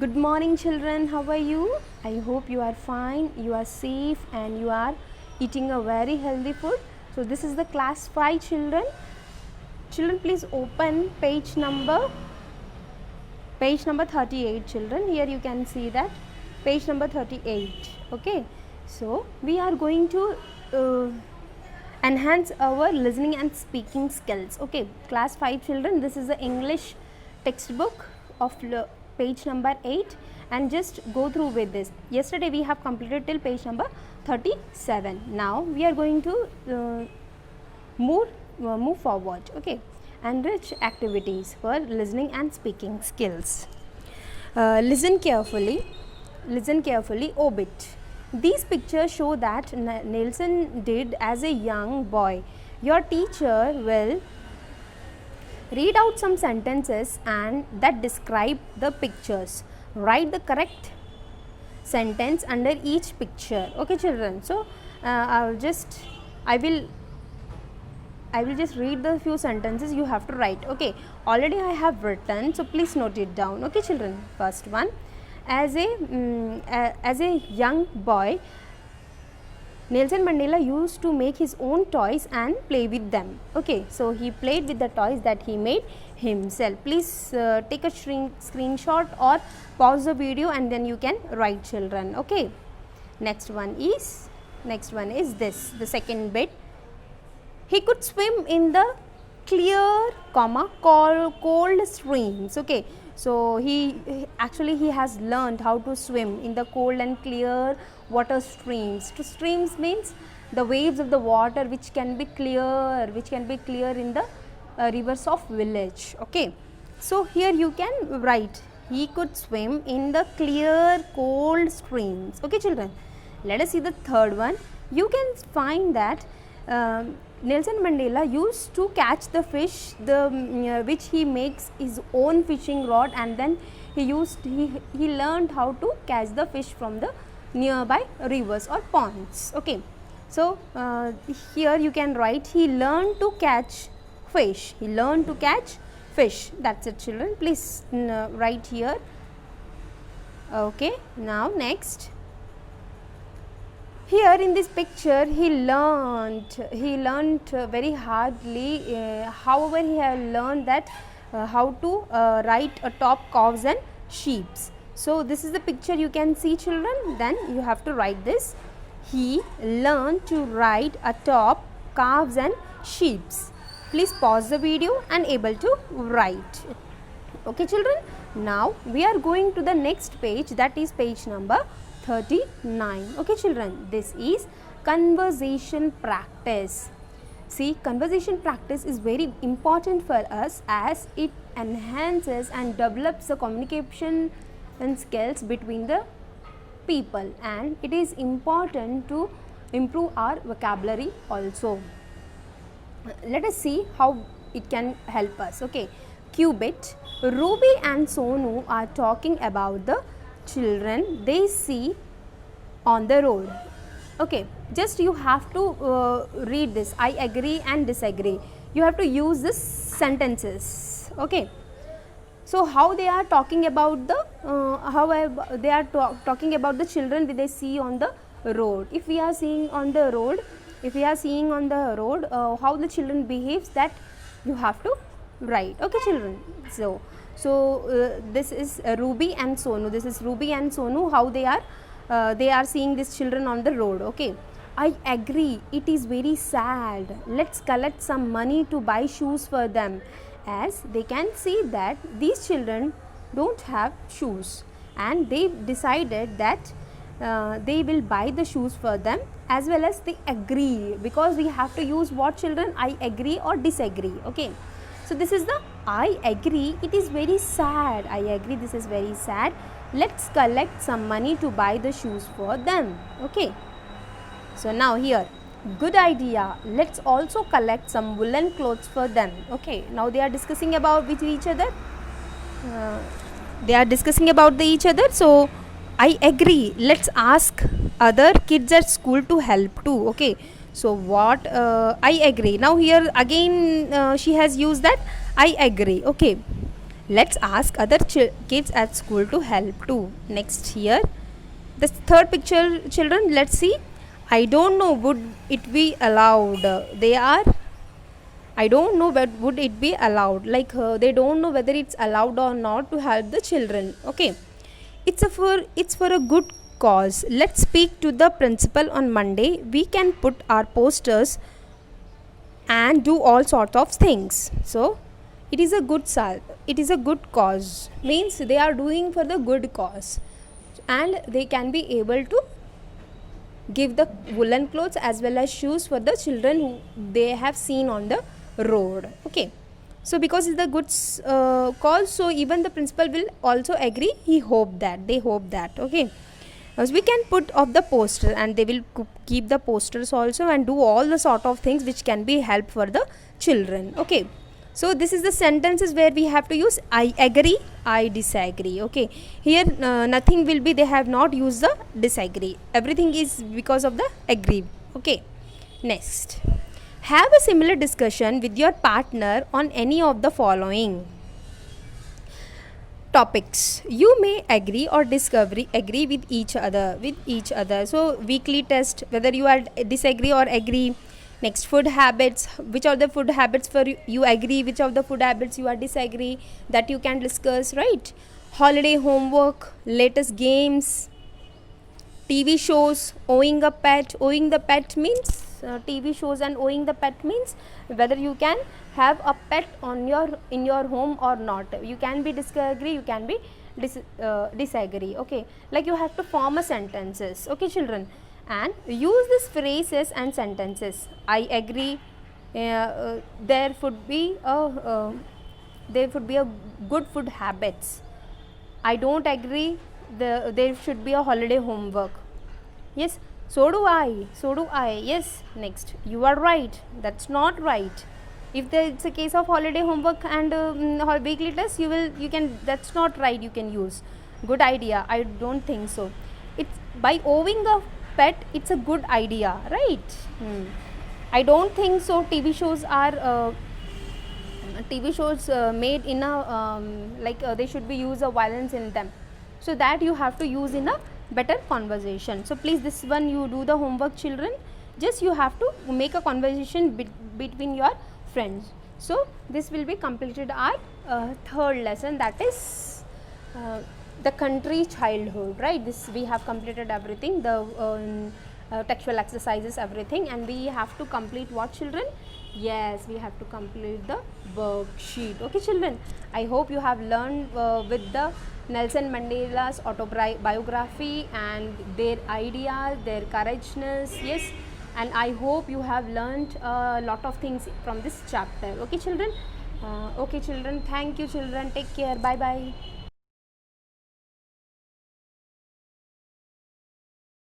Good morning, children. How are you? I hope you are fine, you are safe, and you are eating a very healthy food. So, this is the class 5 children. Children, please open page number 38, children. Here you can see that page number 38. Okay. So, we are going to enhance our listening and speaking skills. Okay, class 5 children, this is the English textbook of page number 8, and just go through with this. Yesterday we have completed till page number 37. Now we are going to move forward. Okay, enrich activities for listening and speaking skills. Listen carefully, obit. These pictures show that Nelson did as a young boy. Your teacher will read out some sentences and that describe the pictures. Write the correct sentence under each picture. Okay, children. So I will just read the few sentences you have to write. Okay, already I have written, so please note it down. Okay, children. First one, as a young boy, Nelson Mandela used to make his own toys and play with them. Okay, so he played with the toys that he made himself. Please take a screenshot or pause the video and then you can write, children. Okay, next one is this, the second bit. He could swim in the clear, cold streams. Okay, so he has learned how to swim in the cold and clear water streams. To streams means the waves of the water which can be clear in the rivers of village. Okay, so here you can write, he could swim in the clear cold streams. Okay, children, let us see the third one. You can find that Nelson Mandela used to catch the fish which he makes his own fishing rod, and then he learned how to catch the fish from the nearby rivers or ponds. Okay, so here you can write, he learned to catch fish. That's it, children. Please write here. Okay, now next. Here in this picture, he learnt very hardly. However, he have learned that how to write atop cows and sheep. So this is the picture you can see, children. Then you have to write this. He learned to write atop calves and sheep. Please pause the video and able to write. Okay, children. Now we are going to the next page, that is page number 39. Okay, children, this is conversation practice. See, conversation practice is very important for us as it enhances and develops the communication and skills between the people, and it is important to improve our vocabulary also. Let us see how it can help us. Okay, Qubit, Ruby and Sonu are talking about the children they see on the road. Okay, just you have to read this, I agree and disagree. You have to use this sentences. Okay, so how they are talking about the talking about the children that they see on the road. If we are seeing on the road, how the children behaves, that you have to write. Okay, children. So this is Ruby and Sonu. How they are seeing these children on the road. Okay, I agree, it is very sad. Let's collect some money to buy shoes for them. As they can see that these children don't have shoes, and they decided that they will buy the shoes for them, as well as they agree, because we have to use what, children? I agree or disagree. Okay, so this is the I agree, it is very sad. I agree, this is very sad. Let's collect some money to buy the shoes for them. Okay, so now here, good idea, let's also collect some woolen clothes for them. Okay, now they are discussing about with each other. So I agree, let's ask other kids at school to help too. Okay, so what, I agree. Now here again she has used that I agree. Okay, Let's ask other kids at school to help too. Next here, the third picture, children, let's see. I don't know, would it be allowed? They are, I don't know, but would it be allowed? Like they don't know whether it's allowed or not to help the children. Okay, it's for a good cause. Let's speak to the principal on Monday. We can put our posters and do all sorts of things. So it is a it is a good cause, means they are doing for the good cause, and they can be able to give the woolen clothes as well as shoes for the children who they have seen on the road. Okay, so because it's the good cause, so even the principal will also agree. They hope that. Okay, we can put up the poster and they will keep the posters also and do all the sort of things which can be help for the children. Okay, so this is the sentences where we have to use I agree, I disagree. Okay, here nothing will be, they have not used the disagree, everything is because of the agree. Okay, next, have a similar discussion with your partner on any of the following topics. You may agree or agree with each other. So weekly test whether you are disagree or agree. Next, food habits, which are the food habits for you agree, which of the food habits you are disagree, that you can discuss, right? Holiday homework, latest games, TV shows, owning a pet. Owing the pet means TV shows, and owing the pet means whether you can have a pet on in your home or not. You can be disagree, you can be disagree. Okay, like you have to form a sentences. Okay, children, and use these phrases and sentences. I agree. There should be a good food habits. I don't agree. There should be a holiday homework. Yes, so do I. Yes, next, you are right, that's not right. If it's a case of holiday homework and weekly test, you can, that's not right, you can use good idea, I don't think so. It's by owing a pet, it's a good idea, right? I don't think so. TV shows are made in a they should be use a violence in them, so that you have to use in a better conversation. So please, this one you do the homework, children, just you have to make a conversation between your friends. So this will be completed our third lesson, that is the country childhood, right? This we have completed everything, the textual exercises, everything, and we have to complete what, children? Yes, we have to complete the worksheet. Okay, children, I hope you have learned with the Nelson Mandela's autobiography and their ideas, their courageousness. Yes, and I hope you have learned a lot of things from this chapter. Okay, children. Okay, children, thank you, children, take care, bye bye.